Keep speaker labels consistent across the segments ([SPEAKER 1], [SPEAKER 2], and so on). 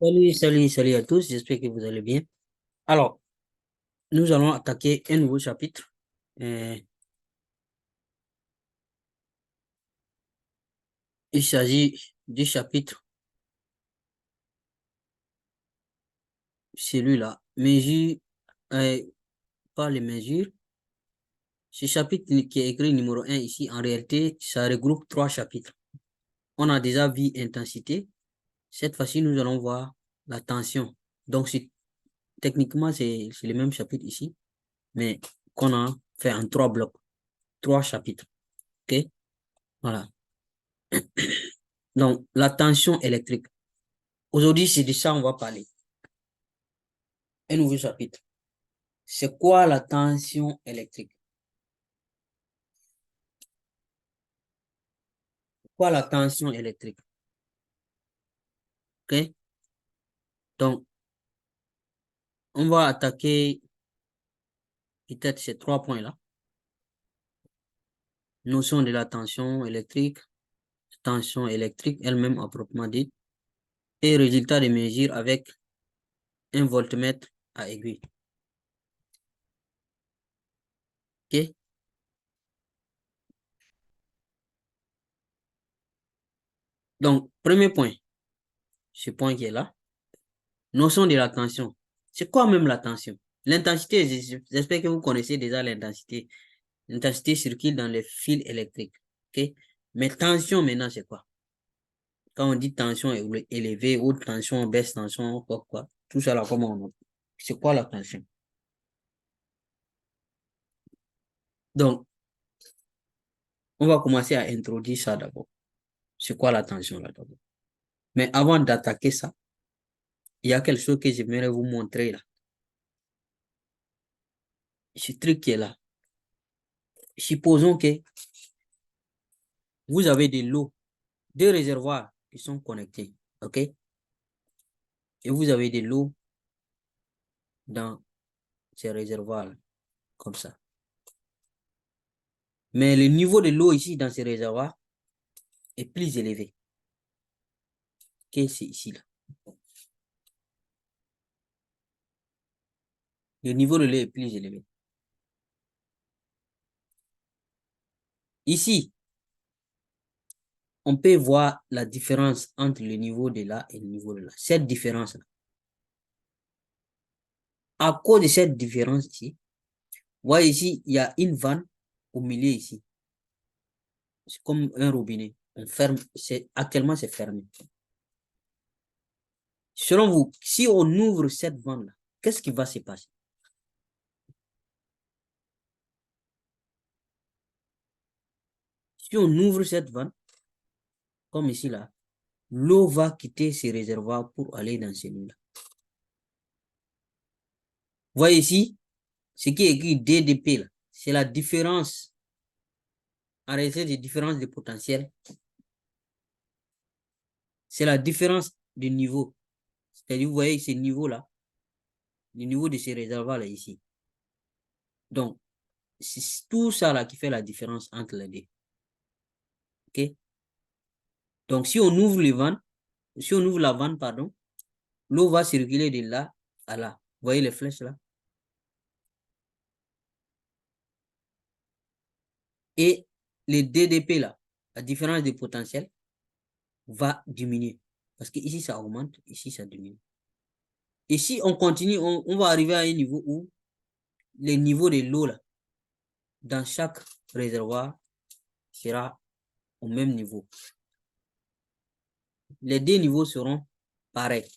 [SPEAKER 1] Salut à tous, j'espère que vous allez bien. Alors, nous allons attaquer un nouveau chapitre. Euh, il s'agit du chapitre, celui-là, mesure, euh, pas les mesures. Ce chapitre qui est écrit numéro 1 ici, en réalité, ça regroupe trois chapitres. On a déjà vu intensité. Cette fois-ci, nous allons voir la tension. Donc, techniquement, c'est le même chapitre ici, mais qu'on a fait en trois blocs, trois chapitres. OK? Voilà. Donc, la tension électrique. Aujourd'hui, c'est de ça qu'on va parler. Un nouveau chapitre. C'est quoi la tension électrique? Quoi la tension électrique? OK? Donc, on va attaquer peut-être ces trois points-là. Notion de la tension électrique elle-même à proprement dit, et résultat des mesures avec un voltmètre à aiguille. OK? Donc, premier point, ce point qui est là, notion de la tension. C'est quoi même la tension? L'intensité, j'espère que vous connaissez déjà l'intensité. L'intensité circule dans les fils électriques. OK? Mais tension maintenant, c'est quoi? Quand on dit tension élevée, haute tension, baisse tension, quoi. Tout ça là, comment on... C'est quoi la tension? Donc, on va commencer à introduire ça d'abord. C'est quoi la tension là d'abord? Mais avant d'attaquer ça, il y a quelque chose que j'aimerais vous montrer là. Ce truc qui est là. Supposons que vous avez de l'eau, deux réservoirs qui sont connectés, OK? Et vous avez de l'eau dans ces réservoirs comme ça. Mais le niveau de l'eau ici dans ces réservoirs est plus élevé que c'est ici là. Le niveau de l'eau est plus élevé. Ici, on peut voir la différence entre le niveau de là et le niveau de là. Cette différence-là. À cause de cette différence ici, vous voyez ici, il y a une vanne au milieu ici. C'est comme un robinet. On ferme, actuellement c'est fermé. Selon vous, si on ouvre cette vanne-là, qu'est-ce qui va se passer? Si on ouvre cette vanne, comme ici là, l'eau va quitter ce réservoir pour aller dans celui-là. Vous voyez ici, ce qui est écrit DDP là, c'est la différence, en réalité, des différences de potentiel. C'est la différence de niveau. C'est-à-dire, vous voyez ce niveau-là, le niveau de ces réservoirs-là ici. Donc, c'est tout ça là qui fait la différence entre les deux. OK? Donc, si on ouvre les vannes, si on ouvre la vanne, pardon, l'eau va circuler de là à là. Vous voyez les flèches là? Et les DDP là, la différence de potentiel, va diminuer. Parce que ici, ça augmente, ici, ça diminue. Et si on continue, on va arriver à un niveau où le niveau de l'eau là, dans chaque réservoir sera au même niveau. Les deux niveaux seront pareils.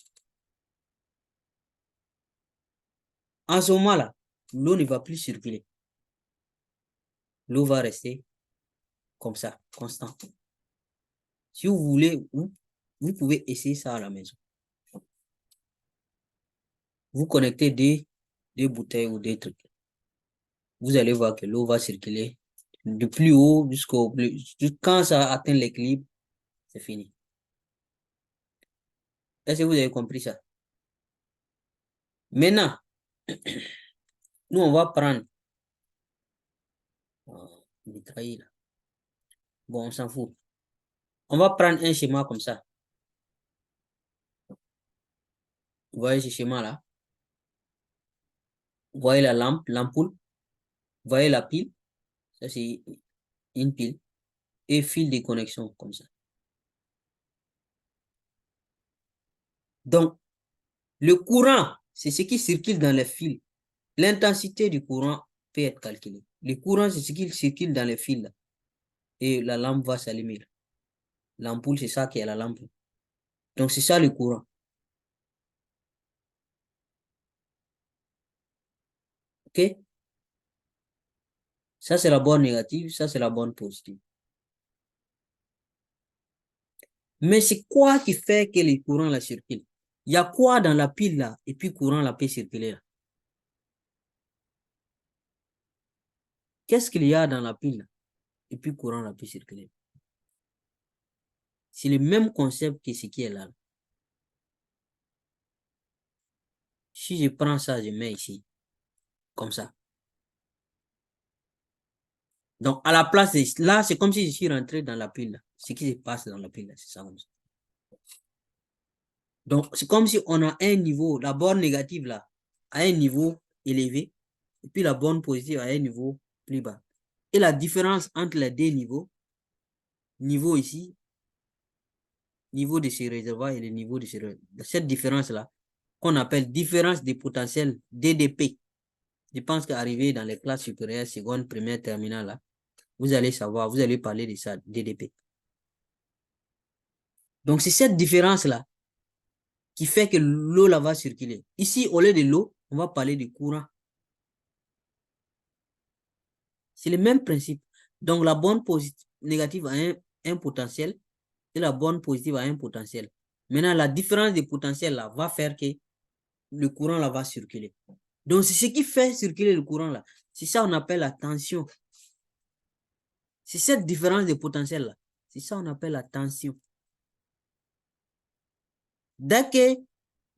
[SPEAKER 1] En ce moment-là, l'eau ne va plus circuler. L'eau va rester comme ça, constant. Si vous voulez, vous pouvez essayer ça à la maison. Vous connectez des bouteilles ou des trucs. Vous allez voir que l'eau va circuler du plus haut jusqu'au plus... Quand ça atteint l'équilibre, c'est fini. Est-ce que vous avez compris ça? Maintenant, nous, on va prendre... là. Bon, on s'en fout. On va prendre un schéma comme ça. Vous voyez ce schéma-là? Vous voyez la lampe, l'ampoule, vous voyez la pile, ça c'est une pile, et fil de connexion comme ça. Donc, le courant, c'est ce qui circule dans les fils. L'intensité du courant peut être calculée. Le courant, c'est ce qui circule dans les fils là. Et la lampe va s'allumer. L'ampoule, c'est ça qui est la lampe. Donc, c'est ça le courant. OK? Ça, c'est la borne négative. Ça, c'est la borne positive. Mais c'est quoi qui fait que le courant la circule? Il y a quoi dans la pile là? Et puis, courant la peut circuler là? Qu'est-ce qu'il y a dans la pile là? Et puis, courant la peut circuler. C'est le même concept que ce qui est là. Si je prends ça, je mets ici. Comme ça. Donc, à la place de là, c'est comme si je suis rentré dans la pile là. Ce qui se passe dans la pile là, c'est ça comme ça. Donc, c'est comme si on a un niveau, la borne négative là, à un niveau élevé, et puis la borne positive à un niveau plus bas. Et la différence entre les deux niveaux, niveau ici, niveau de ce réservoir et le niveau de ce réservoir, cette différence-là, qu'on appelle différence de potentiel DDP. Je pense qu'arrivé dans les classes supérieures, seconde, première, terminale, là, vous allez savoir, vous allez parler de ça, DDP. Donc, c'est cette différence-là qui fait que l'eau là va circuler. Ici, au lieu de l'eau, on va parler du courant. C'est le même principe. Donc, la borne positive, négative a un potentiel et la borne positive a un potentiel. Maintenant, la différence des potentiels là va faire que le courant là va circuler. Donc, c'est ce qui fait circuler le courant là. C'est ça qu'on appelle la tension. C'est cette différence de potentiel là. C'est ça qu'on appelle la tension. Dès que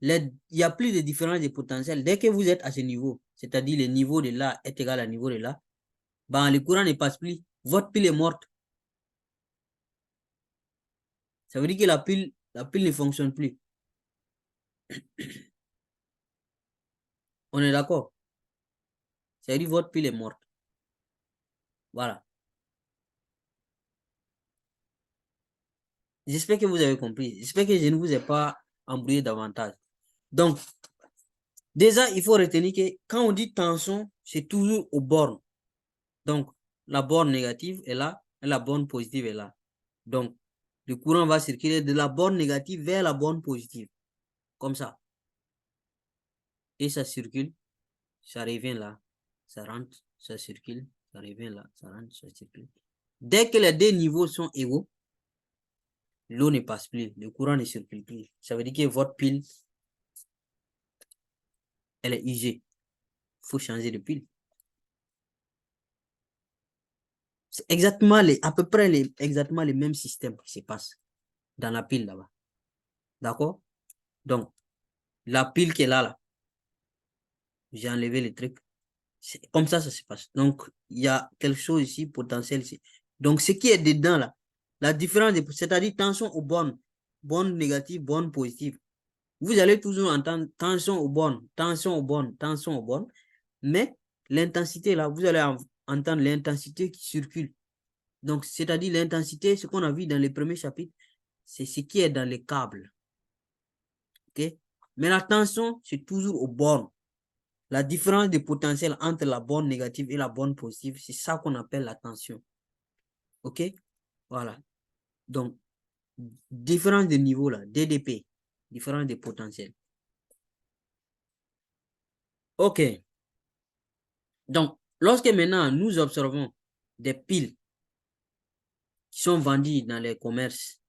[SPEAKER 1] il n'y a plus de différence de potentiel, dès que vous êtes à ce niveau, c'est-à-dire le niveau de là est égal au niveau de là, ben, le courant ne passe plus. Votre pile est morte. Ça veut dire que la pile ne fonctionne plus. On est d'accord? Ça veut dire que votre pile est morte. Voilà. J'espère que vous avez compris. J'espère que je ne vous ai pas embrouillé davantage. Donc, déjà, il faut retenir que quand on dit tension, c'est toujours aux bornes. Donc, la borne négative est là et la borne positive est là. Donc, le courant va circuler de la borne négative vers la borne positive. Comme ça. Et ça circule, ça revient là, ça rentre, ça circule, ça revient là, ça rentre, ça circule. Dès que les deux niveaux sont égaux, l'eau ne passe plus, le courant ne circule plus. Ça veut dire que votre pile, elle est usée. Il faut changer de pile. C'est exactement à peu près exactement les mêmes systèmes qui se passent dans la pile là-bas. D'accord? Donc, la pile qui est là, j'ai enlevé les trucs. C'est comme ça se passe. Donc, il y a quelque chose ici, potentiel ici. Donc, ce qui est dedans là, la différence, c'est-à-dire tension aux bornes, bornes négatives, bornes positives. Vous allez toujours entendre tension aux bornes, tension aux bornes, tension aux bornes. Mais l'intensité là, vous allez entendre l'intensité qui circule. Donc, c'est-à-dire l'intensité, ce qu'on a vu dans les premiers chapitres, c'est ce qui est dans les câbles. OK? Mais la tension, c'est toujours aux bornes. La différence de potentiel entre la borne négative et la borne positive, c'est ça qu'on appelle la tension. OK? Voilà. Donc, différence de niveau là, DDP, différence de potentiel. OK. Donc, lorsque maintenant nous observons des piles qui sont vendues dans les commerces,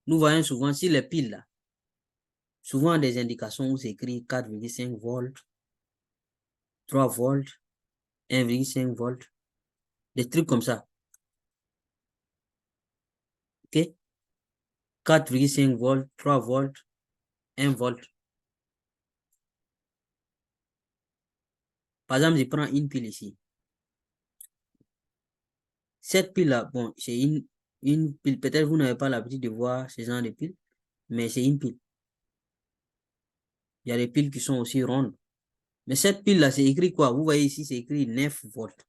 [SPEAKER 1] nous voyons souvent sur les piles là, souvent des indications où c'est écrit 4,5 volts, 3 volts, 1,5 volts, des trucs comme ça. OK? 4,5 volts, 3 volts, 1 volt. Par exemple, je prends une pile ici. Cette pile-là, bon, c'est une pile. Peut-être vous n'avez pas l'habitude de voir ce genre de pile, mais c'est une pile. Il y a des piles qui sont aussi rondes. Mais cette pile-là, c'est écrit quoi? Vous voyez ici, c'est écrit 9 volts.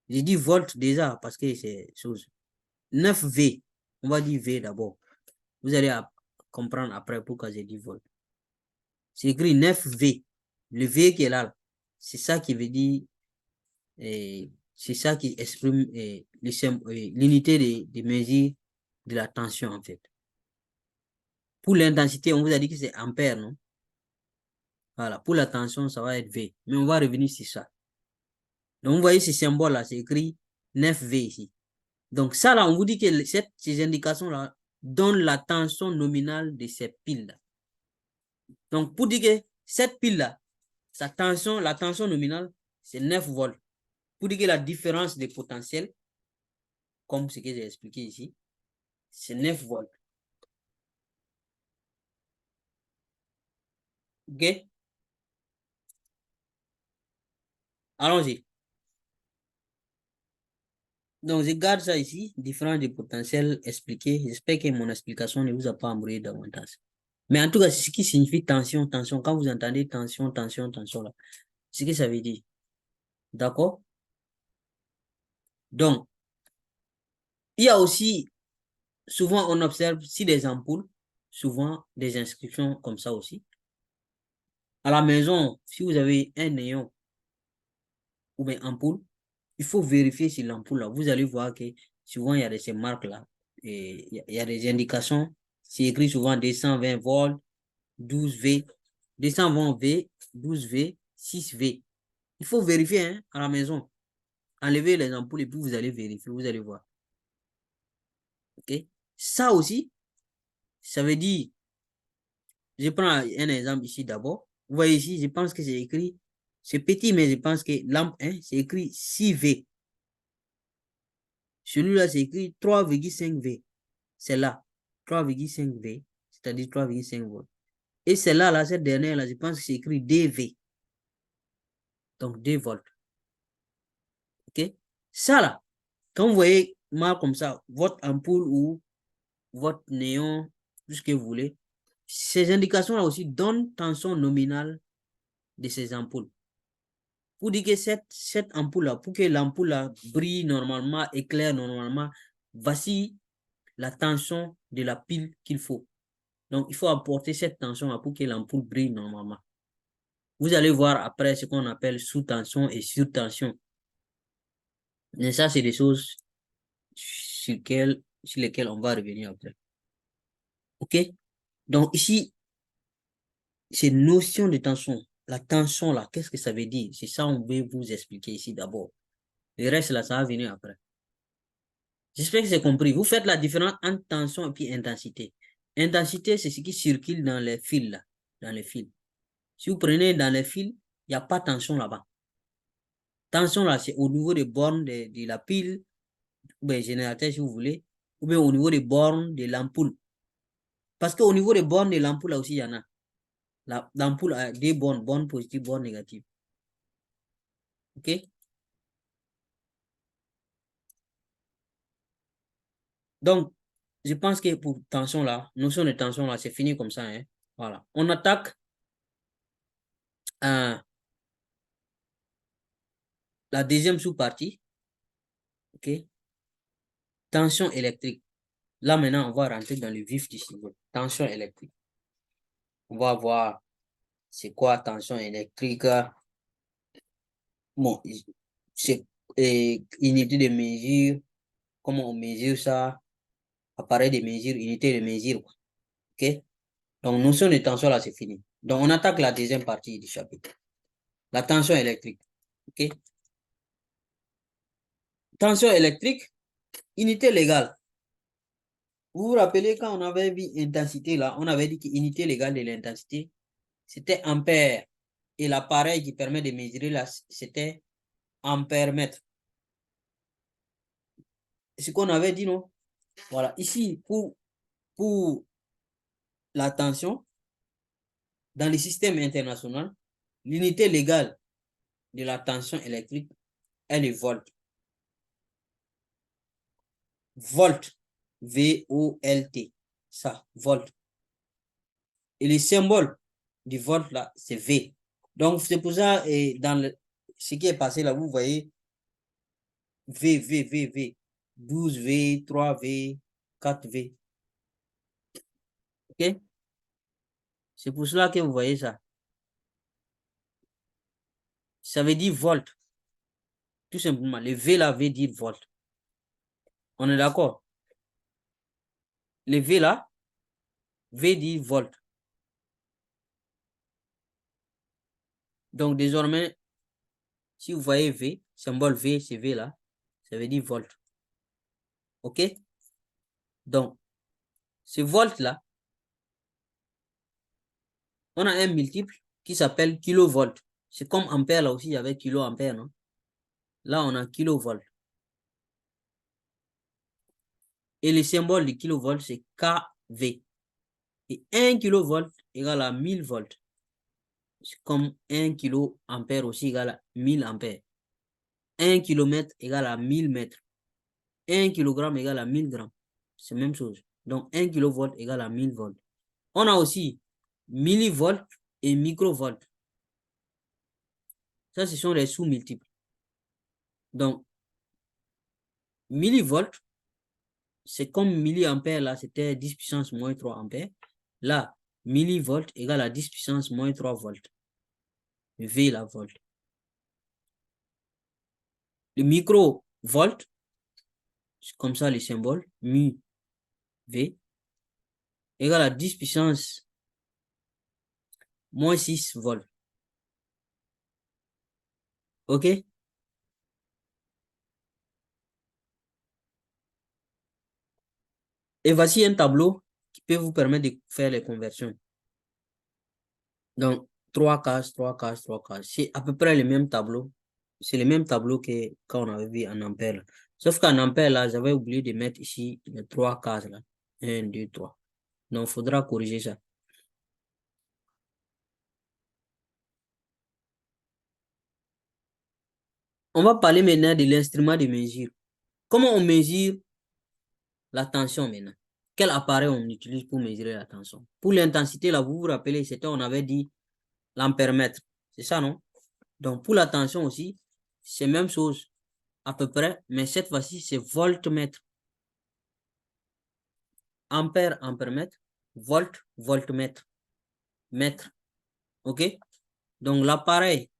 [SPEAKER 1] J'ai dit volt déjà parce que c'est chose. 9 V. On va dire V d'abord. Vous allez comprendre après pourquoi j'ai dit volt. C'est écrit 9 V. Le V qui est là, c'est ça qui veut dire, c'est ça qui exprime l'unité de mesure de la tension en fait. Pour l'intensité, on vous a dit que c'est ampère, non? Voilà, pour la tension, ça va être V. Mais on va revenir sur ça. Donc, vous voyez ce symbole-là, c'est écrit 9V ici. Donc, ça, là, on vous dit que ces indications-là donnent la tension nominale de ces piles-là. Donc, pour dire que cette pile-là, sa tension, la tension nominale, c'est 9 volts. Pour dire que la différence des potentiels, comme ce que j'ai expliqué ici, c'est 9 volts. OK? Allons-y. Donc, je garde ça ici, différence des potentiels expliqués. J'espère que mon explication ne vous a pas embrouillé davantage. Mais en tout cas, c'est ce qui signifie tension, tension. Quand vous entendez tension, tension, tension, là, c'est ce que ça veut dire. D'accord? Donc, il y a aussi, souvent on observe, si des ampoules, souvent des inscriptions comme ça aussi. À la maison, si vous avez un néon ou bien ampoule, il faut vérifier sur l'ampoule là. Vous allez voir que souvent il y a de ces marques-là. Et il y a des indications. C'est écrit souvent 220 volts, 12V, 220 V, 12V, 6V. Il faut vérifier hein, à la maison. Enlevez les ampoules et puis vous allez vérifier, vous allez voir. OK? Ça aussi, ça veut dire, je prends un exemple ici d'abord. Vous voyez ici, je pense que c'est écrit, c'est petit, mais je pense que lampe 1, c'est écrit 6V. Celui-là, c'est écrit 3,5V. C'est là, 3,5V, c'est-à-dire 3,5 volts. Et celle-là, là, cette dernière-là, je pense que c'est écrit DV. Donc 2 volts. OK? Ça, là, quand vous voyez mal comme ça, votre ampoule ou votre néon, tout ce que vous voulez, ces indications-là aussi donnent tension nominale de ces ampoules. Pour dire que cette ampoule-là, pour que l'ampoule-là brille normalement, éclaire normalement, voici la tension de la pile qu'il faut. Donc, il faut apporter cette tension-là pour que l'ampoule brille normalement. Vous allez voir après ce qu'on appelle sous-tension et sur-tension. Mais ça, c'est des choses sur lesquelles on va revenir après. OK? Donc, ici, c'est notion de tension. La tension, là, qu'est-ce que ça veut dire? C'est ça on veut vous expliquer ici d'abord. Le reste, là, ça va venir après. J'espère que c'est compris. Vous faites la différence entre tension et puis intensité. Intensité, c'est ce qui circule dans les fils, là, dans les fils. Si vous prenez dans les fils, il n'y a pas de tension là-bas. Tension, là, c'est au niveau des bornes de la pile, ou bien générateur, si vous voulez, ou bien au niveau des bornes de l'ampoule. Parce qu'au niveau des bornes de l'ampoule, là aussi, il y en a. L'ampoule a des bornes, bornes positives, bornes négatives. OK? Donc, je pense que pour tension là, notion de tension là, c'est fini comme ça. Hein? Voilà. On attaque la deuxième sous-partie. OK? Tension électrique. Là, maintenant, on va rentrer dans le vif du sujet. Tension électrique. On va voir c'est quoi tension électrique. Bon, c'est unité de mesure. Comment on mesure ça? Appareil de mesure, unité de mesure. OK? Donc, notion de tension là, c'est fini. Donc, on attaque la deuxième partie du chapitre. La tension électrique. OK? Tension électrique, unité légale. Vous vous rappelez quand on avait vu intensité là, on avait dit que l'unité légale de l'intensité, c'était ampère. Et l'appareil qui permet de mesurer là, c'était ampère-mètre. C'est ce qu'on avait dit, non? Voilà. Ici, pour la tension, dans le système international, l'unité légale de la tension électrique est le volt. Volt. V-O-L-T. Ça, volt. Et le symbole du volt, là, c'est V. Donc, c'est pour ça, et dans ce qui est passé là, vous voyez V, V, V, V. 12V, 3V, 4V. OK? C'est pour cela que vous voyez ça. Ça veut dire volt. Tout simplement. Le V là veut dire volt. On est d'accord? Le V là veut dire volt. Donc, désormais, si vous voyez V, symbole V, c'est V là, ça veut dire volt. OK? Donc, ce volt là, on a un multiple qui s'appelle kilovolt. C'est comme ampère là aussi, il y avait kiloampère, non? Là, on a kilovolt. Et le symbole du kilovolt, c'est kV. Et 1 kilovolt égale à 1000 volts. C'est comme 1 kiloampère aussi égale à 1000 ampères. 1 kilomètre égale à 1000 mètres. 1 kilogramme égale à 1000 grammes. C'est la même chose. Donc, 1 kilovolt égale à 1000 volts. On a aussi millivolts et microvolts. Ça, ce sont les sous-multiples. Donc, millivolts, c'est comme milliampère, là, c'était 10 puissance moins 3 ampères. Là, millivolts égale à 10 puissance moins 3 volts. V la volt. Le microvolt, c'est comme ça le symbole, mu V, égale à 10 puissance moins 6 volts. OK? Et voici un tableau qui peut vous permettre de faire les conversions. Donc, 3 cases, 3 cases, 3 cases. C'est à peu près le même tableau. C'est le même tableau que quand on avait vu en ampère. Sauf qu'en ampère, là, j'avais oublié de mettre ici les 3 cases. Là. 1, 2, 3. Donc, il faudra corriger ça. On va parler maintenant de l'instrument de mesure. Comment on mesure la tension maintenant? Quel appareil on utilise pour mesurer la tension? Pour l'intensité, là, vous vous rappelez, c'était, on avait dit l'ampèremètre. C'est ça, non? Donc, pour la tension aussi, c'est la même chose, à peu près, mais cette fois-ci, c'est voltmètre. Ampère, ampèremètre, volt, voltmètre, mètre. OK? Donc, appareil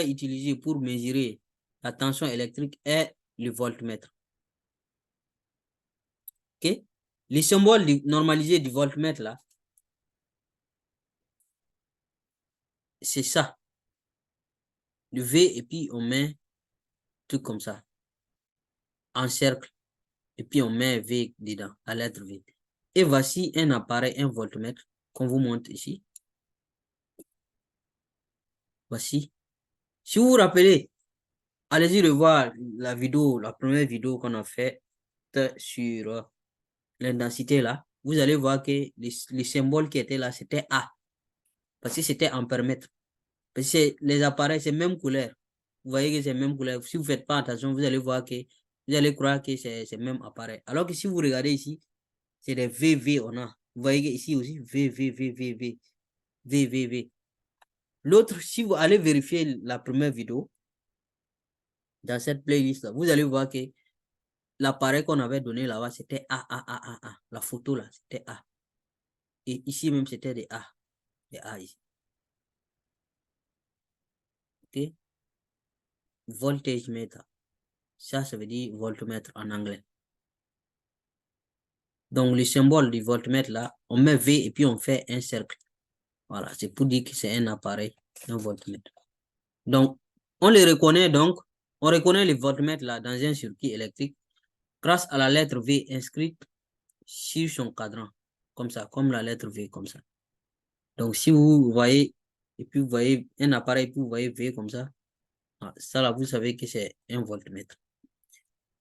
[SPEAKER 1] utilisé pour mesurer la tension électrique est le voltmètre. OK? Les symboles normalisés du voltmètre, là, c'est ça. Le V, et puis on met tout comme ça, en cercle, et puis on met V dedans, la lettre V. Et voici un appareil, un voltmètre, qu'on vous montre ici. Voici. Si vous vous rappelez, allez-y revoir la vidéo, la première vidéo qu'on a faite sur l'intensité là. Vous allez voir que les symboles qui étaient là, c'était A. Parce que c'était ampèremètre. Parce que les appareils, c'est même couleur. Vous voyez que c'est même couleur. Si vous ne faites pas attention, vous allez voir que vous allez croire que c'est le même appareil. Alors que si vous regardez ici, c'est des VV on a. Vous voyez ici aussi, VVVVV. VVV. L'autre, si vous allez vérifier la première vidéo, dans cette playlist, là, vous allez voir que l'appareil qu'on avait donné là-bas, c'était A. La photo là, c'était A. Et ici même, c'était des A. Des A ici. OK? Voltage meter. Ça veut dire voltmètre en anglais. Donc, le symbole du voltmètre là, on met V et puis on fait un cercle. Voilà, c'est pour dire que c'est un appareil, un voltmètre. Donc, on les reconnaît donc, on reconnaît le voltmètre là dans un circuit électrique grâce à la lettre V inscrite sur son cadran. Comme ça, comme la lettre V, comme ça. Donc, si vous voyez, et puis vous voyez un appareil, puis vous voyez V comme ça, ça là, vous savez que c'est un voltmètre.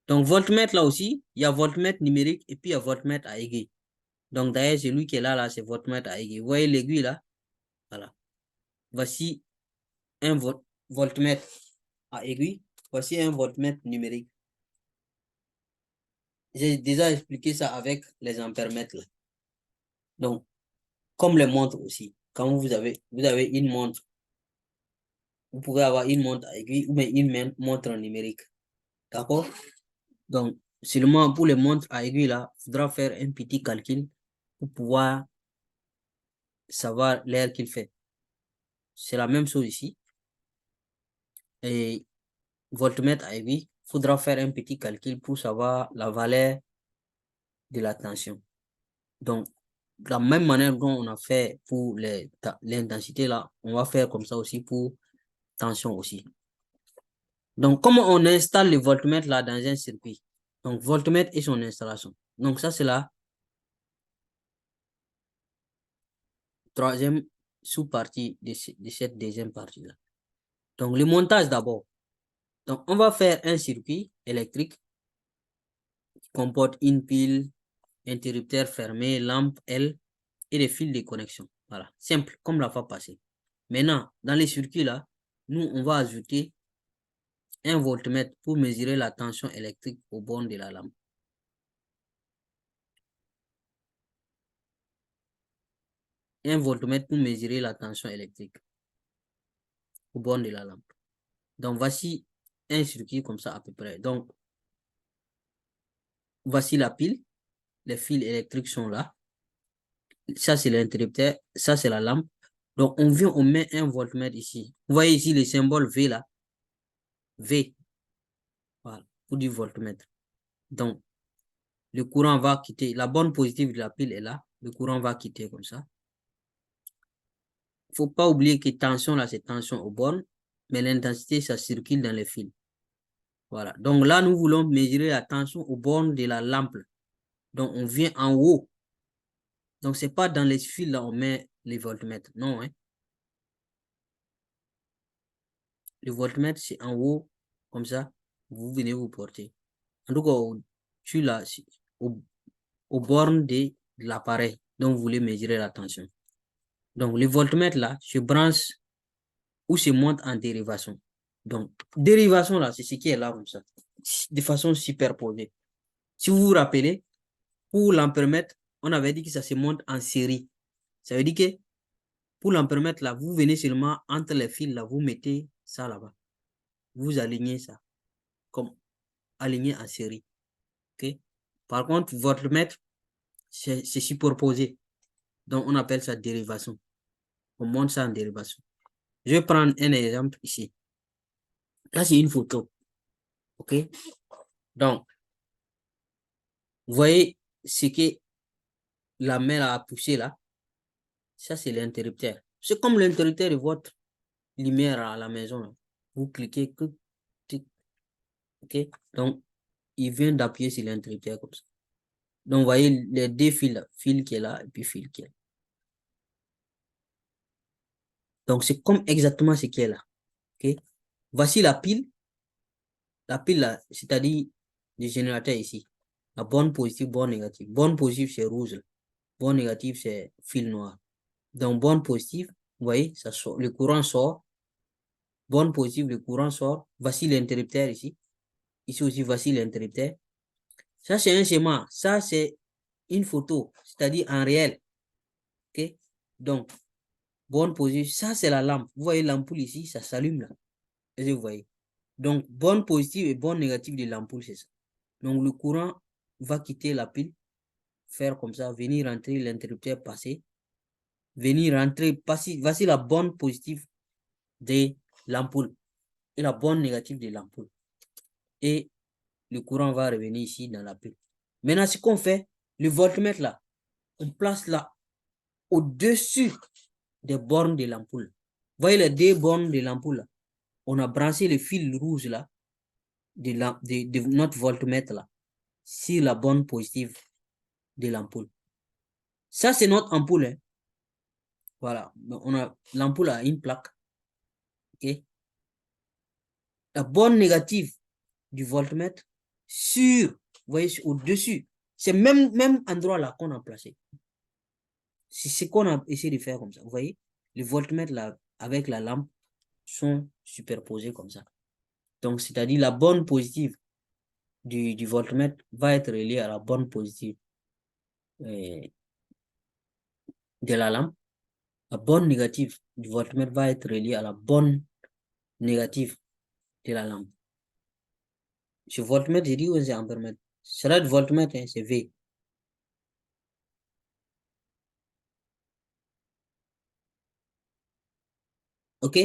[SPEAKER 1] Donc, voltmètre là aussi, il y a voltmètre numérique et puis il y a voltmètre à aiguille. Donc, d'ailleurs, celui qui est là, c'est voltmètre à aiguille. Vous voyez l'aiguille là? Voilà. Voici un voltmètre à aiguille. Voici un voltmètre numérique. J'ai déjà expliqué ça avec les ampèremètres là. Donc, comme les montres aussi. Quand vous avez une montre, vous pouvez avoir une montre à aiguille ou bien une montre numérique. D'accord? Donc, seulement pour les montres à aiguille, là, il faudra faire un petit calcul pour pouvoir savoir l'heure qu'il fait. C'est la même chose ici. Et voltmètre à aiguille, il faudra faire un petit calcul pour savoir la valeur de la tension. Donc, de la même manière dont on a fait pour l'intensité, là, on va faire comme ça aussi pour tension aussi. Donc, comment on installe le voltmètre là dans un circuit? Donc, voltmètre et son installation. Donc, ça, c'est la troisième sous-partie de cette deuxième partie-là. Donc, le montage d'abord. Donc, on va faire un circuit électrique qui comporte une pile, interrupteur fermé, lampe L et des fils de connexion. Voilà, simple, comme la fois passée. Maintenant, dans les circuits là, nous, on va ajouter un voltmètre pour mesurer la tension électrique au bord de la lampe. Un voltmètre pour mesurer la tension électrique au bord de la lampe. Donc, voici un circuit comme ça à peu près. Donc, voici la pile. Les fils électriques sont là. Ça, c'est l'interrupteur. Ça, c'est la lampe. Donc, on vient, on met un voltmètre ici. Vous voyez ici le symbole V là. V. Voilà, pour du voltmètre. Donc, le courant va quitter. La borne positive de la pile est là. Le courant va quitter comme ça. Il ne faut pas oublier que tension là, c'est tension aux bornes. Mais l'intensité, ça circule dans les fils. Voilà. Donc là, nous voulons mesurer la tension aux bornes de la lampe. Donc, on vient en haut. Donc, ce n'est pas dans les fils là, on met les voltmètres. Non, hein. Le voltmètre, c'est en haut, comme ça. Vous venez vous porter. En tout cas, tu là, aux bornes de l'appareil dont vous voulez mesurer la tension. Donc, le voltmètre là se branche ou se monte en dérivation. Donc, dérivation là, c'est ce qui est là comme ça, de façon superposée. Si vous vous rappelez, pour l'ampèremètre, on avait dit que ça se monte en série. Ça veut dire que pour l'ampèremètre là, vous venez seulement entre les fils là, vous mettez ça là-bas. Vous alignez ça, comme aligné en série. Okay? Par contre, votre mètre, c'est superposé. Donc, on appelle ça dérivation. On monte ça en dérivation. Je vais prendre un exemple ici. Là, c'est une photo. OK? Donc, vous voyez ce que la mère a poussé là. Ça, c'est l'interrupteur. C'est comme l'interrupteur de votre lumière à la maison. Là. Vous cliquez, OK? Donc, il vient d'appuyer sur l'interrupteur comme ça. Donc, vous voyez les deux fils là. Fil qui est là et puis fil qui est là. Donc, c'est comme exactement ce qui est là. OK? Voici la pile. La pile là, c'est-à-dire le générateur ici. La borne positive, borne négative. Borne positive, c'est rouge. Là. Borne négative, c'est fil noir. Donc, borne positive, vous voyez, ça sort, le courant sort. Borne positive, le courant sort. Voici l'interrupteur ici. Ici aussi, voici l'interrupteur. Ça, c'est un schéma. Ça, c'est une photo, c'est-à-dire en réel. OK? Donc, borne positive, ça, c'est la lampe. Vous voyez l'ampoule ici, ça s'allume là. Est-ce que vous voyez? Donc, borne positive et borne négative de l'ampoule, c'est ça. Donc, le courant va quitter la pile, faire comme ça, venir rentrer l'interrupteur passé, venir rentrer, passer, voici la borne positive de l'ampoule et la borne négative de l'ampoule. Et le courant va revenir ici dans la pile. Maintenant, ce qu'on fait, le voltmètre là, on place là au-dessus des bornes de l'ampoule. Voyez les deux bornes de l'ampoule là. On a branché le fil rouge là de notre voltmètre là sur la borne positive de l'ampoule. Ça, c'est notre ampoule. Hein. Voilà. On a l'ampoule a une plaque. Okay? La borne négative du voltmètre sur, vous voyez, au-dessus. C'est même endroit là qu'on a placé. C'est ce qu'on a essayé de faire comme ça. Vous voyez, le voltmètre là, avec la lampe sont superposés comme ça. Donc, c'est-à-dire la borne positive du voltmètre va être reliée à la borne positive de la lampe, la borne négative du voltmètre va être reliée à la borne négative de la lampe. Ce voltmètre, j'ai dit, c'est ampèremètre. C'est de voltmètre, hein, c'est V. OK?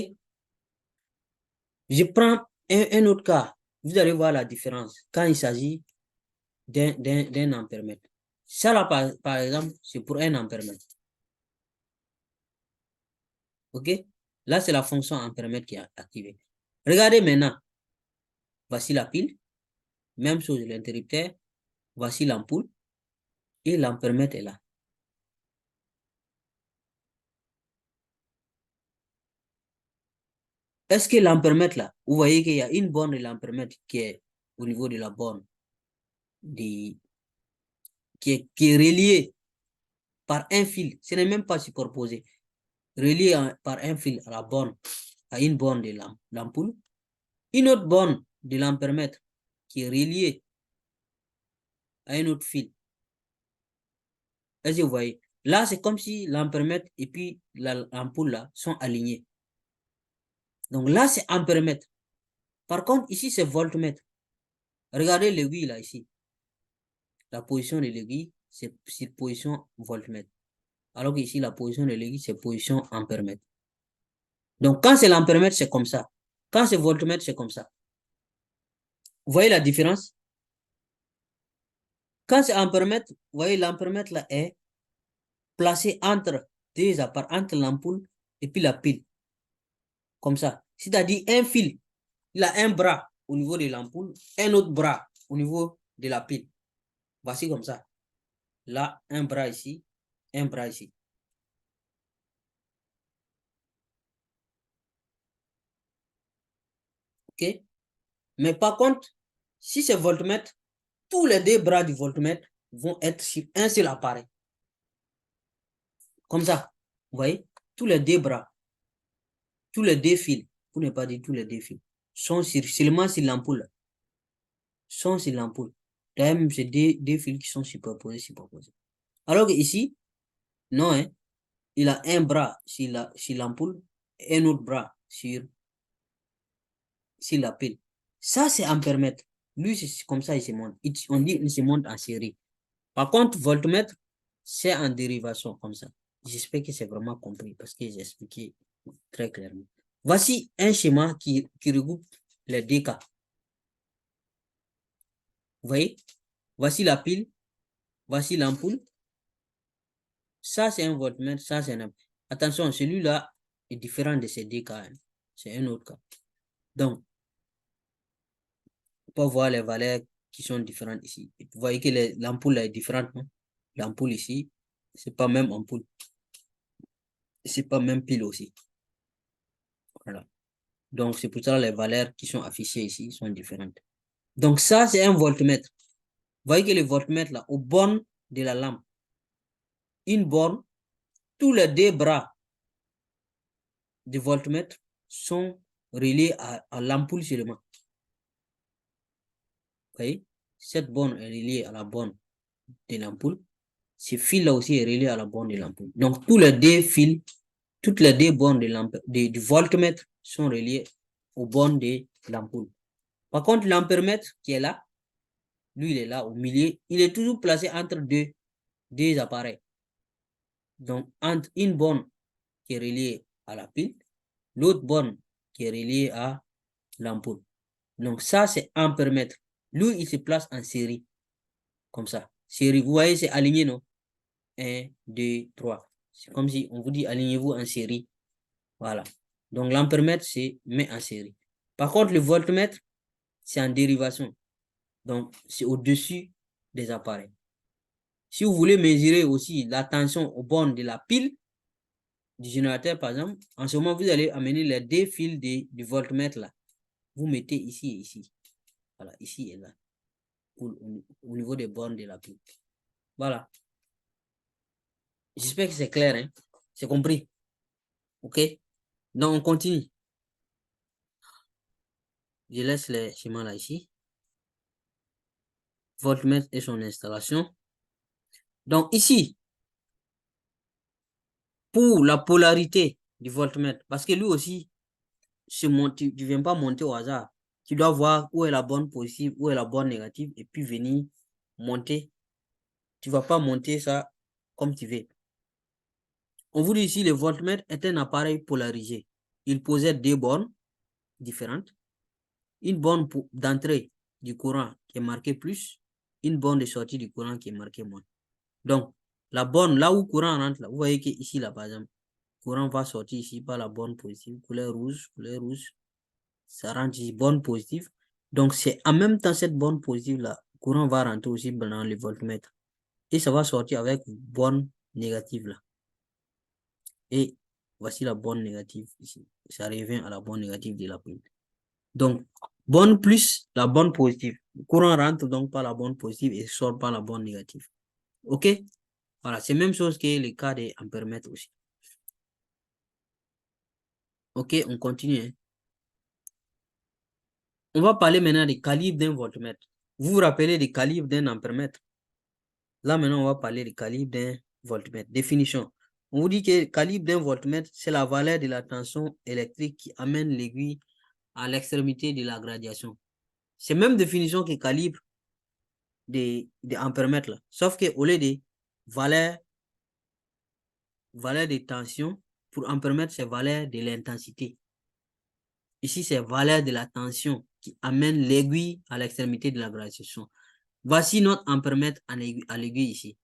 [SPEAKER 1] Je prends un autre cas. Vous allez voir la différence quand il s'agit d'un ampèremètre. Ça, là, par exemple, c'est pour un ampèremètre. OK? Là, c'est la fonction ampèremètre qui est activée. Regardez maintenant. Voici la pile. Même chose, l'interrupteur. Voici l'ampoule. Et l'ampèremètre est là. Est-ce que l'ampèremètre là, vous voyez qu'il y a une borne de l'ampèremètre qui est au niveau de la borne qui est reliée par un fil. Ce n'est même pas superposé. Relié par un fil à la borne, à une borne de l'ampoule. Une autre borne de l'ampèremètre qui est reliée à un autre fil. Est-ce que vous voyez? Là, c'est comme si l'ampèremètre et puis l'ampoule là sont alignés. Donc là, c'est ampèremètre. Par contre, ici, c'est voltmètre. Regardez l'aiguille là, ici. La position de l'aiguille, c'est position voltmètre. Alors qu'ici, la position de l'aiguille, c'est position ampèremètre. Donc, quand c'est l'ampèremètre, c'est comme ça. Quand c'est voltmètre, c'est comme ça. Vous voyez la différence? Quand c'est ampèremètre, vous voyez, l'ampèremètre là est placé entre deux appareils, entre l'ampoule et puis la pile. Comme ça. C'est-à-dire un fil, il a un bras au niveau de l'ampoule, un autre bras au niveau de la pile. Voici comme ça. Là, un bras ici, un bras ici. OK? Mais par contre, si c'est voltmètre, tous les deux bras du voltmètre vont être sur un seul appareil. Comme ça. Vous voyez? Tous les deux bras, tous les deux fils, pour ne pas dire tous les deux fils, sont seulement sur l'ampoule. Sont sur l'ampoule. D'ailleurs, même c'est deux fils qui sont superposés, superposés. Alors que ici, non, hein, il a un bras sur l'ampoule et un autre bras sur la pile. Ça, c'est ampèremètre. Lui, c'est comme ça, il se monte. On dit qu'il se monte en série. Par contre, voltmètre, c'est en dérivation comme ça. J'espère que c'est vraiment compris parce que j'ai expliqué très clairement. Voici un schéma qui regroupe les deux cas. Vous voyez? Voici la pile. Voici l'ampoule. Ça, c'est un voltmètre. Ça, c'est un... Attention, celui-là est différent de ces deux cas. C'est un autre cas. Donc, on peut voir les valeurs qui sont différentes ici. Et vous voyez que l'ampoule est différente. L'ampoule ici, c'est pas même ampoule. C'est pas même pile aussi. Voilà. Donc, c'est pour ça que les valeurs qui sont affichées ici sont différentes. Donc, ça, c'est un voltmètre. Vous voyez que le voltmètre, là, au bornes de la lampe, une borne, tous les deux bras du voltmètre sont reliés à l'ampoule seulement. Vous voyez? Cette borne est reliée à la borne de l'ampoule. Ce fil-là aussi est relié à la borne de l'ampoule. Donc, tous les deux fils, toutes les deux bornes du voltmètre sont reliées aux bornes de l'ampoule. Par contre, l'ampèremètre qui est là, lui, il est là au milieu. Il est toujours placé entre deux appareils. Donc, entre une borne qui est reliée à la pile, l'autre borne qui est reliée à l'ampoule. Donc, ça, c'est ampèremètre. Lui, il se place en série. Comme ça. Série, vous voyez, c'est aligné, non? 1, 2, 3. C'est comme si on vous dit alignez-vous en série. Voilà. Donc, l'ampèremètre, c'est met en série. Par contre, le voltmètre, c'est en dérivation. Donc, c'est au-dessus des appareils. Si vous voulez mesurer aussi la tension aux bornes de la pile du générateur, par exemple, en ce moment, vous allez amener les deux fils du voltmètre là. Vous mettez ici et ici. Voilà, ici et là. Au niveau des bornes de la pile. Voilà. J'espère que c'est clair, hein? C'est compris. OK? Donc, on continue. Je laisse les schémas là ici. Voltmètre et son installation. Donc, ici, pour la polarité du voltmètre, parce que lui aussi, tu ne viens pas monter au hasard. Tu dois voir où est la bonne positive, où est la bonne négative, et puis venir monter. Tu ne vas pas monter ça comme tu veux. On vous dit ici, le voltmètre est un appareil polarisé. Il possède deux bornes différentes. Une borne d'entrée du courant qui est marquée plus, une borne de sortie du courant qui est marquée moins. Donc, la borne, là où le courant rentre, là, vous voyez qu'ici, là, par exemple, le courant va sortir ici par la borne positive, couleur rouge, ça rentre ici, borne positive. Donc, c'est en même temps cette borne positive-là, le courant va rentrer aussi dans le voltmètre. Et ça va sortir avec une borne négative, là. Et voici la borne négative ici. Ça revient à la borne négative de la pile. Donc, borne plus la borne positive. Le courant rentre donc par la borne positive et sort par la borne négative. OK? Voilà, c'est la même chose que le cas des ampèremètres aussi. OK, on continue. Hein. On va parler maintenant des calibres d'un voltmètre. Vous vous rappelez des calibres d'un ampèremètre? Là, maintenant, on va parler des calibres d'un voltmètre. Définition. On vous dit que le calibre d'un voltmètre, c'est la valeur de la tension électrique qui amène l'aiguille à l'extrémité de la gradation. C'est même définition que le calibre des ampèremètres là. Sauf qu'au lieu de valeur de tension, pour ampèremètre, c'est valeur de l'intensité. Ici, c'est valeur de la tension qui amène l'aiguille à l'extrémité de la gradation. Voici notre ampèremètre à l'aiguille ici.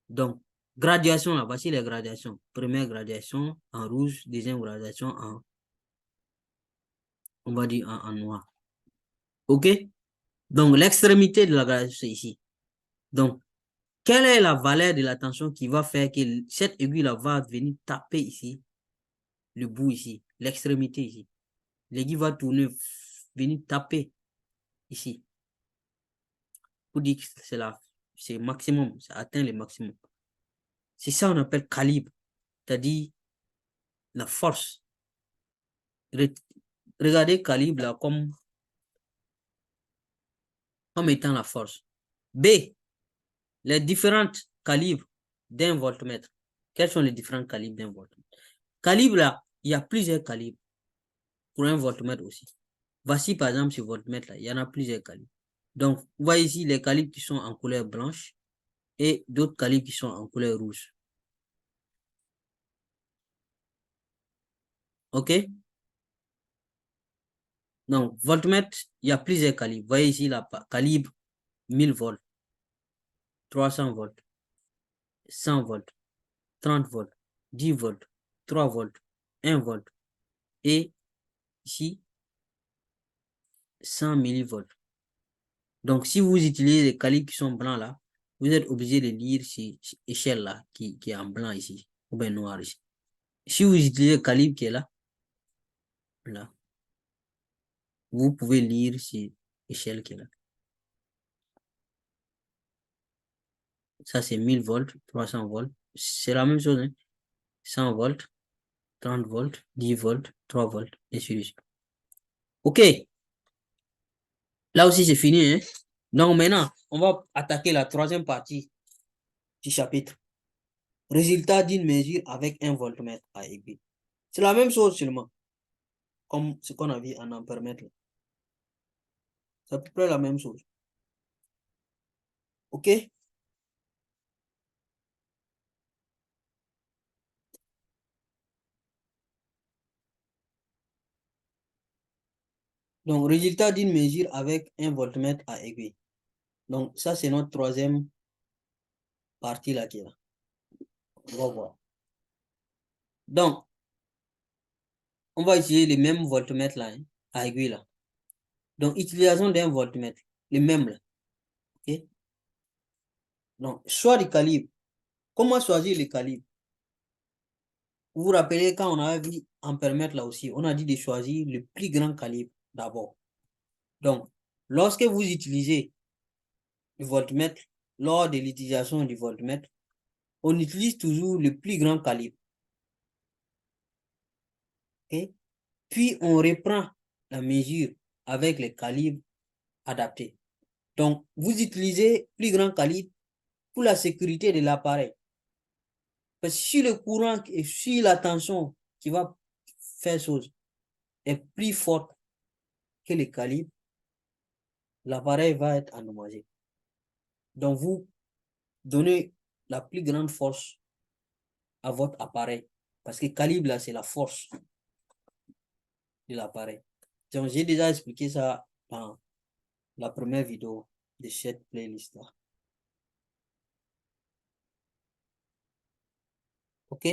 [SPEAKER 1] Donc, gradation là, voici les gradations. Première gradation en rouge, deuxième gradation en, on va dire en noir. OK? Donc, l'extrémité de la gradation, c'est ici. Donc, quelle est la valeur de la tension qui va faire que cette aiguille-là va venir taper ici, le bout ici, l'extrémité ici. L'aiguille va tourner, venir taper ici. Pour dire que c'est là, c'est maximum, ça atteint le maximum. C'est ça qu'on appelle calibre, c'est-à-dire la force. Regardez calibre là comme étant la force. B, les différents calibres d'un voltmètre. Quels sont les différents calibres d'un voltmètre? Calibre là, il y a plusieurs calibres pour un voltmètre aussi. Voici par exemple ce voltmètre là, il y en a plusieurs calibres. Donc, vous voyez ici les calibres qui sont en couleur blanche et d'autres calibres qui sont en couleur rouge. OK? Donc, voltmètre, il y a plusieurs calibres. Vous voyez ici la calibre 1000 volts, 300 volts, 100 volts, 30 volts, 10 volts, 3 volts, 1 volt et ici 100 millivolts. Donc, si vous utilisez les calibres qui sont blancs là, vous êtes obligé de lire cette échelle là qui est en blanc ici, ou bien noir ici. Si vous utilisez le calibre qui est là, vous pouvez lire cette échelle qui est là. Ça, c'est 1000 volts, 300 volts. C'est la même chose. Hein? 100 volts, 30 volts, 10 volts, 3 volts, et ainsi de suite. OK. Là aussi, c'est fini. Hein? Donc maintenant, on va attaquer la troisième partie du chapitre. Résultat d'une mesure avec un voltmètre à aiguille. C'est la même chose seulement, comme ce qu'on a vu en ampèremètre. C'est à peu près la même chose. OK? Donc, résultat d'une mesure avec un voltmètre à aiguille. Donc, ça, c'est notre troisième partie là qui est là. On va voir. Donc, on va utiliser les mêmes voltmètres là, hein, à aiguille là. Donc, utilisation d'un voltmètre, les mêmes là. OK? Donc, choix du calibre. Comment choisir le calibre? Vous vous rappelez quand on avait vu ampèremètre là aussi, on a dit de choisir le plus grand calibre d'abord. Donc, lorsque vous utilisez le voltmètre, lors de l'utilisation du voltmètre, on utilise toujours le plus grand calibre. Okay? Puis, on reprend la mesure avec les calibres adaptés. Donc, vous utilisez plus grand calibre pour la sécurité de l'appareil. Parce que si le courant et si la tension qui va faire chose est plus forte que le calibre, l'appareil va être endommagé. Donc, vous donnez la plus grande force à votre appareil. Parce que calibre, là, c'est la force de l'appareil. Donc, j'ai déjà expliqué ça dans la première vidéo de cette playlist-là. OK?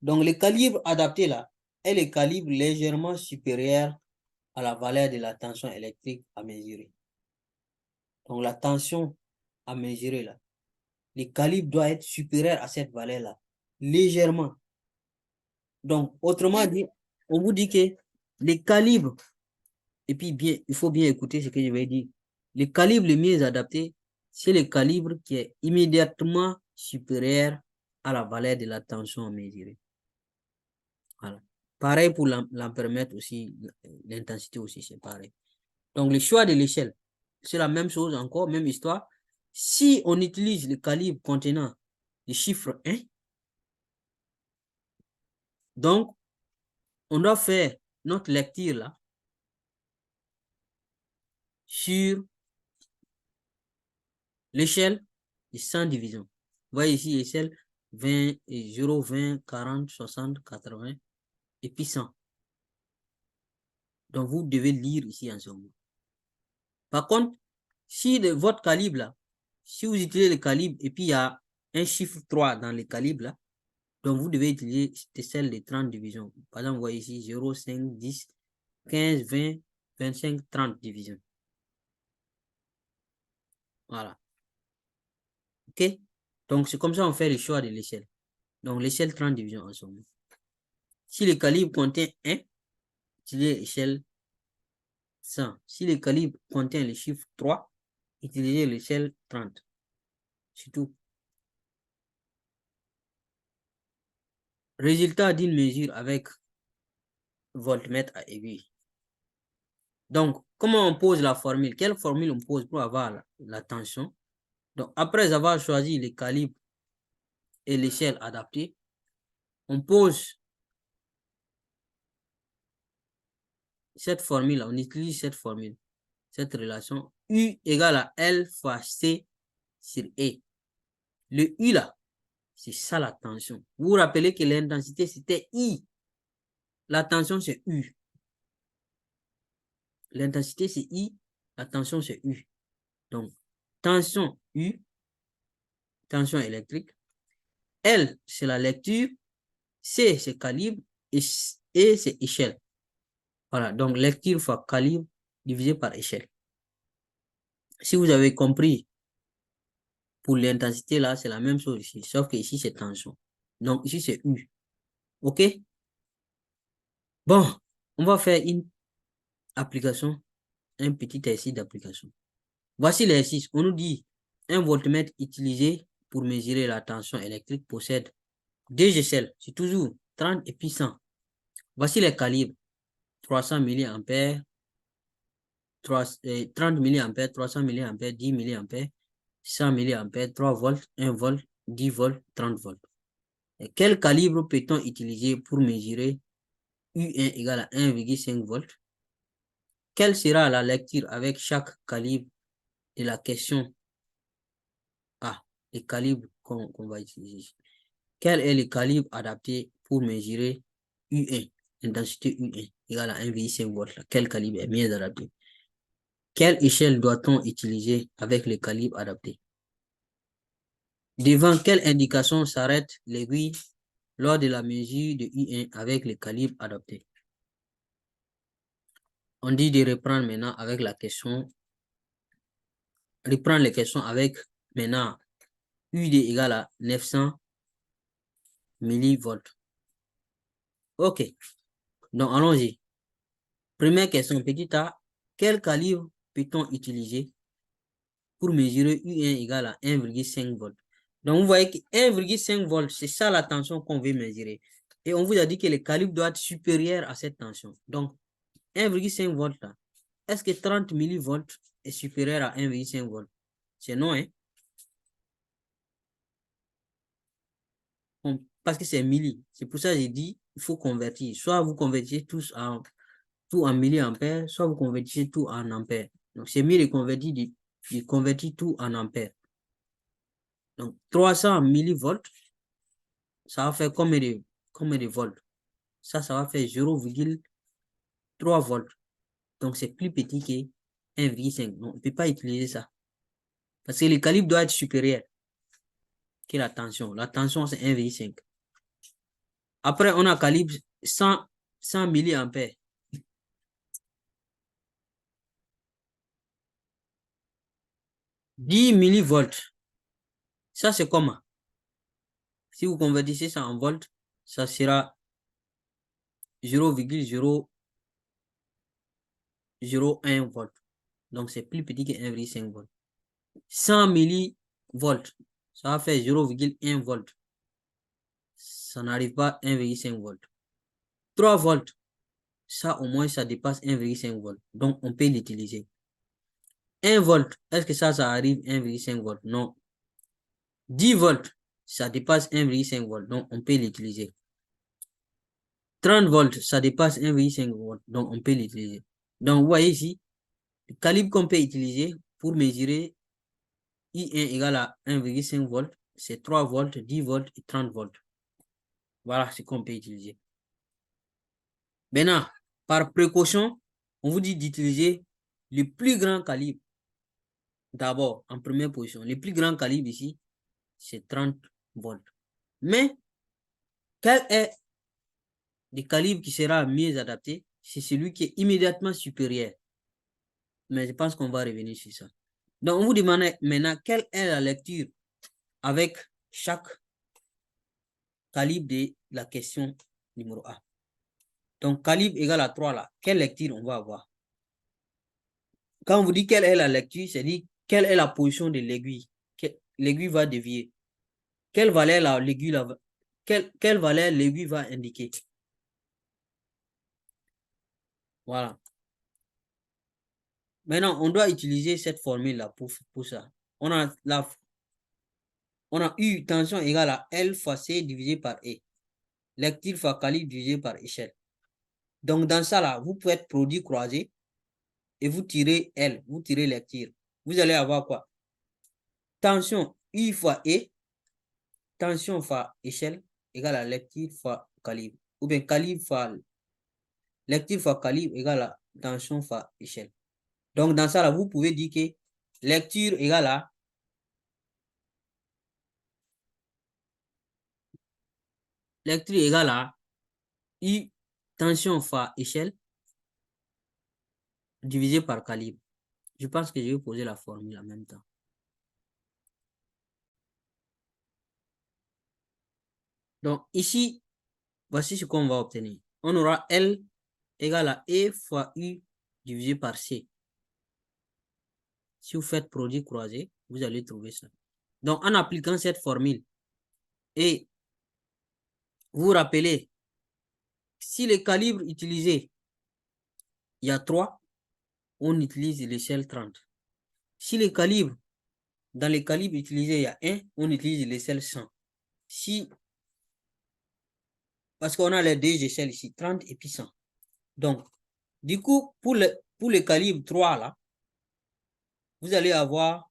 [SPEAKER 1] Donc, le calibre adapté, là, est le calibre légèrement supérieur à la valeur de la tension électrique à mesurer. Donc, la tension à mesurer, là, le calibre doit être supérieur à cette valeur-là, légèrement. Donc, autrement dit, on vous dit que les calibres, et puis bien, il faut bien écouter ce que je vais dire. Le calibre le mieux adapté, c'est le calibre qui est immédiatement supérieur à la valeur de la tension à mesurer. Voilà. Pareil pour l'ampèremètre aussi, l'intensité aussi, c'est pareil. Donc, le choix de l'échelle, c'est la même chose encore, même histoire. Si on utilise le calibre contenant le chiffre 1, donc, on doit faire notre lecture là sur l'échelle de 100 divisions. Vous voyez ici, l'échelle 20, 0, 20, 40, 60, 80 et puis 100. Donc, vous devez lire ici en ce moment. Par contre, si de votre calibre là, si vous utilisez le calibre et puis il y a un chiffre 3 dans le calibre là, donc vous devez utiliser celle de 30 divisions. Par exemple, vous voyez ici 0, 5, 10, 15, 20, 25, 30 divisions. Voilà. OK? Donc, c'est comme ça qu'on fait le choix de l'échelle. Donc, l'échelle 30 divisions en ce moment. Si le calibre contient 1, utilisez l'échelle 100. Si le calibre contient le chiffre 3, utilisez l'échelle 30. C'est tout. Résultat d'une mesure avec voltmètre à aiguille. Donc, comment on pose la formule? Quelle formule on pose pour avoir la tension? Donc, après avoir choisi les calibres et l'échelle adaptée, on pose cette formule, on utilise cette formule, cette relation U égale à L fois C sur E. Le U là, c'est ça la tension. Vous vous rappelez que l'intensité c'était I. La tension c'est U. L'intensité c'est I, la tension c'est U. Donc, tension U, tension électrique. L, c'est la lecture. C, c'est calibre. Et E, c'est échelle. Voilà, donc lecture fois calibre divisé par échelle. Si vous avez compris, pour l'intensité là, c'est la même chose ici. Sauf que ici, c'est tension. Donc ici, c'est U. OK? Bon, on va faire une application, un petit exercice d'application. Voici l'exercice. On nous dit un voltmètre utilisé pour mesurer la tension électrique possède deux échelles. C'est toujours 30 et puis 100. Voici les calibres. 300 mA, 30 mA, 300 mA, 10 mA, 100 mA, 3 volts, 1 volt, 10 volts, 30 volts. Et quel calibre peut-on utiliser pour mesurer U1 égale à 1,5 volts? Quelle sera la lecture avec chaque calibre de la question A, les calibres qu'on va utiliser? Quel est le calibre adapté pour mesurer U1, intensité U1 égale à 1,5 volts? Quel calibre est mieux adapté? Quelle échelle doit-on utiliser avec le calibre adapté? Devant quelle indication s'arrête l'aiguille lors de la mesure de U1 avec le calibre adapté? On dit de reprendre maintenant avec la question, reprendre les questions avec maintenant UD égale à 900 millivolts. OK. Donc, allons-y. Première question, petit a, quel calibre peut-on utiliser pour mesurer U1 égale à 1,5 volts? Donc, vous voyez que 1,5 volts, c'est ça la tension qu'on veut mesurer. Et on vous a dit que le calibre doit être supérieur à cette tension. Donc, 1,5 volts là, est-ce que 30 millivolts est supérieur à 1,5 volts? C'est non, hein? parce que c'est milli. C'est pour ça que j'ai dit, il faut convertir. Soit vous convertissez tout en milliampères, soit vous convertissez tout en ampères. Donc, c'est mieux de convertir tout en ampères. Donc, 300 millivolts, ça va faire combien de volts? Ça va faire 0,3 volts. Donc, c'est plus petit que 1,5. Donc, on ne peut pas utiliser ça. Parce que le calibre doit être supérieur que la tension. La tension, c'est 1,5. Après, on a calibre 100 milliampères. 10 millivolts. Ça, c'est comment? Si vous convertissez ça en volts, ça sera 0,001 volts. Donc, c'est plus petit que 1,5 volts. 100 millivolts, ça va faire 0,1 volts. Ça n'arrive pas à 1,5 volts. 3 volts, ça au moins, ça dépasse 1,5 volts. Donc, on peut l'utiliser. 1 volt, est-ce que ça arrive 1,5 volts? Non. 10 volts, ça dépasse 1,5 volts. Donc, on peut l'utiliser. 30 volts, ça dépasse 1,5 volts. Donc, on peut l'utiliser. Donc, vous voyez ici, le calibre qu'on peut utiliser pour mesurer I1 égale à 1,5 volts, c'est 3 volts, 10 volts et 30 volts. Voilà ce qu'on peut utiliser. Maintenant, par précaution, on vous dit d'utiliser le plus grand calibre. D'abord, en première position, le plus grand calibre ici, c'est 30 volts. Mais, quel est le calibre qui sera mieux adapté? C'est celui qui est immédiatement supérieur. Mais je pense qu'on va revenir sur ça. Donc, on vous demande maintenant quelle est la lecture avec chaque calibre de la question numéro A. Donc, calibre égale à 3 là. Quelle lecture on va avoir? Quand on vous dit quelle est la lecture, c'est dit quelle est la position de l'aiguille. L'aiguille va dévier. Quelle valeur quelle valeur l'aiguille va indiquer? Voilà. Maintenant, on doit utiliser cette formule-là pour ça. On a U tension égale à L fois C divisé par E. Lecture fois calibre divisé par échelle. Donc, dans ça, là, vous pouvez être produit croisé et vous tirez L, vous tirez lecture. Vous allez avoir quoi? Tension U fois E, tension fois échelle égale à lecture fois calibre. Ou bien calibre fois lecture fois calibre égale à tension fois échelle. Donc, dans ça, là, vous pouvez dire que lecture égale à U tension fois échelle divisé par calibre. Je pense que je vais poser la formule en même temps. Donc, ici, voici ce qu'on va obtenir. On aura L égale à E fois U divisé par C. Si vous faites produit croisé, vous allez trouver ça. Donc, en appliquant cette formule, et vous vous rappelez, si le calibre utilisé, il y a 3, on utilise l'échelle 30. Si le calibre, dans les calibres utilisés, il y a 1, on utilise l'échelle 100. Parce qu'on a les deux échelles ici, 30 et puis 100. Donc, du coup, pour le calibre 3, là, vous allez avoir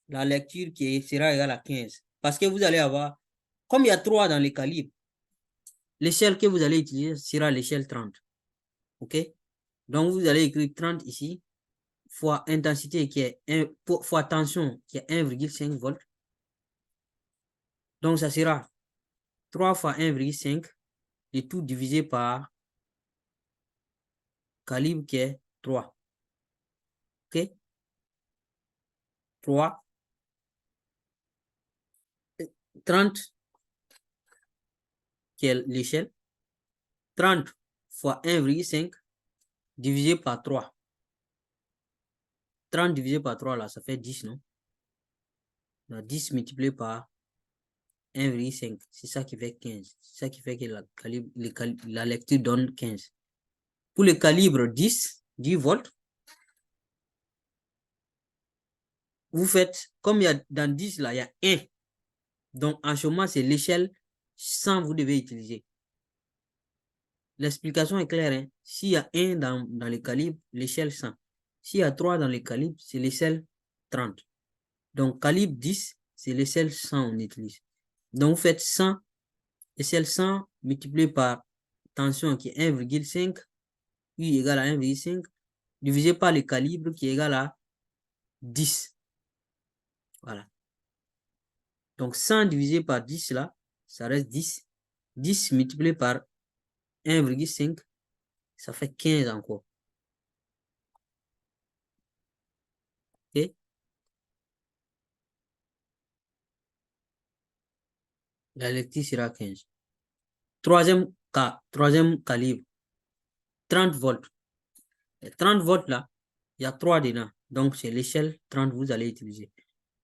[SPEAKER 1] la lecture qui sera égale à 15. Parce que vous allez avoir, comme il y a 3 dans les calibres, l'échelle que vous allez utiliser sera l'échelle 30. OK? Donc, vous allez écrire 30 ici, fois intensité qui est 1, fois tension qui est 1,5 volts. Donc, ça sera 3 fois 1,5 et tout divisé par calibre qui est 3. OK? 3, 30 qui est l'échelle. 30 fois 1,5 divisé par 3. 30 divisé par 3, là, ça fait 10, non? 10 multiplié par 1,5. C'est ça qui fait 15. C'est ça qui fait que la lecture donne 15. Pour le calibre 10 volts, vous faites, comme il y a dans 10, là, il y a 1. Donc, en chemin, c'est l'échelle 100, vous devez utiliser. L'explication est claire. Hein? S'il y a 1 dans les calibres, l'échelle 100. S'il y a 3 dans les calibres, c'est l'échelle 30. Donc, calibre 10, c'est l'échelle 100 on utilise. Donc, vous faites 100, échelle 100 multiplié par tension qui est 1,5, U égale à 1,5, divisé par le calibre qui est égal à 10. Voilà. Donc, 100 divisé par 10 là, ça reste 10. 10 multiplié par 1,5, ça fait 15 encore. OK? La lecture sera 15. Troisième cas, troisième calibre, 30 volts. Les 30 volts là, il y a 3 dedans. Donc, c'est l'échelle 30 que vous allez utiliser.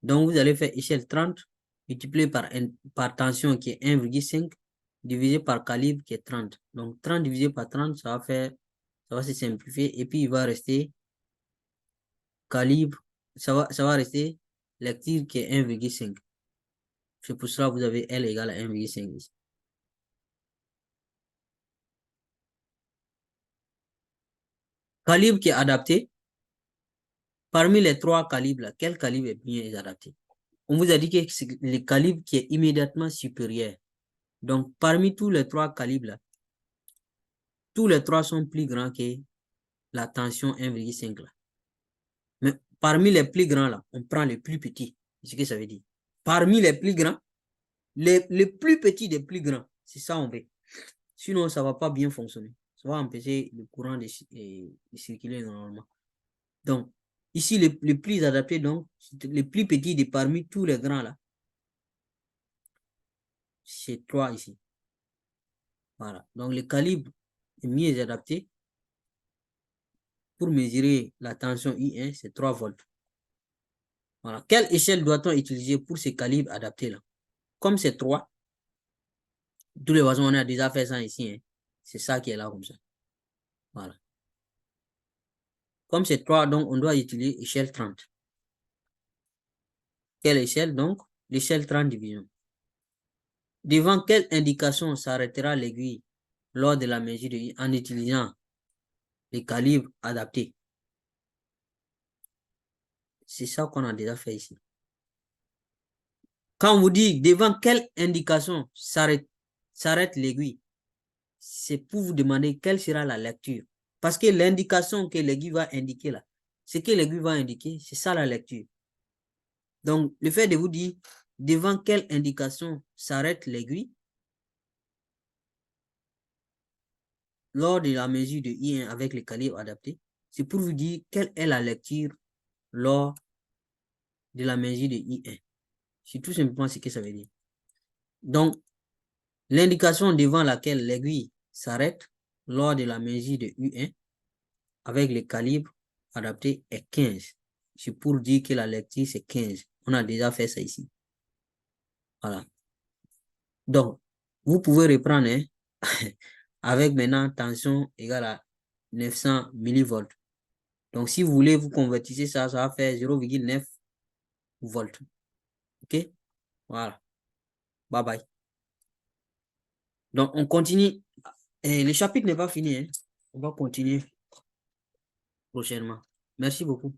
[SPEAKER 1] Donc, vous allez faire échelle 30 multiplié par tension qui est 1,5 divisé par calibre qui est 30. Donc, 30 divisé par 30, ça va se simplifier. Et puis, il va rester calibre, ça va rester lecture qui est 1,5. C'est pour cela que vous avez L égale à 1,5 ici. Calibre qui est adapté. Parmi les 3 calibres, là, quel calibre est bien adapté? On vous a dit que c'est le calibre qui est immédiatement supérieur. Donc, parmi tous les 3 calibres, là, tous les 3 sont plus grands que la tension 1,5 là. Mais parmi les plus grands, là, on prend les plus petits. C'est ce que ça veut dire. Parmi les plus grands, les plus petits des plus grands. C'est ça on veut. Sinon, ça ne va pas bien fonctionner. Ça va empêcher le courant de circuler normalement. Donc, ici, le plus adapté, donc, les plus petits de parmi tous les grands là, c'est 3 ici. Voilà. Donc, le calibre est mieux adapté pour mesurer la tension I1, c'est 3 volts. Voilà. Quelle échelle doit-on utiliser pour ce calibre adapté là? Comme c'est 3, de toutes les façons, on a déjà fait ça ici. Hein. C'est ça qui est là comme ça. Voilà. Comme c'est 3, donc on doit utiliser échelle 30. Quelle échelle donc? L'échelle 30 division. Devant quelle indication s'arrêtera l'aiguille lors de la mesure de I en utilisant les calibres adaptés? C'est ça qu'on a déjà fait ici. Quand on vous dit devant quelle indication s'arrête l'aiguille, c'est pour vous demander quelle sera la lecture. Parce que l'indication que l'aiguille va indiquer là, ce que l'aiguille va indiquer, c'est ça la lecture. Donc, le fait de vous dire devant quelle indication s'arrête l'aiguille, lors de la mesure de I1 avec le calibre adapté, c'est pour vous dire quelle est la lecture lors de la mesure de I1. C'est tout simplement ce que ça veut dire. Donc, l'indication devant laquelle l'aiguille s'arrête lors de la mesure de U1 avec le calibre adapté est 15. C'est pour dire que la lecture c'est 15. On a déjà fait ça ici. Voilà. Donc, vous pouvez reprendre hein, avec maintenant tension égale à 900 millivolts. Donc, si vous voulez, vous convertissez ça, ça va faire 0,9 volts. OK? Voilà. Bye bye. Donc, on continue. Et le chapitre n'est pas fini. Hein. On va continuer prochainement. Merci beaucoup.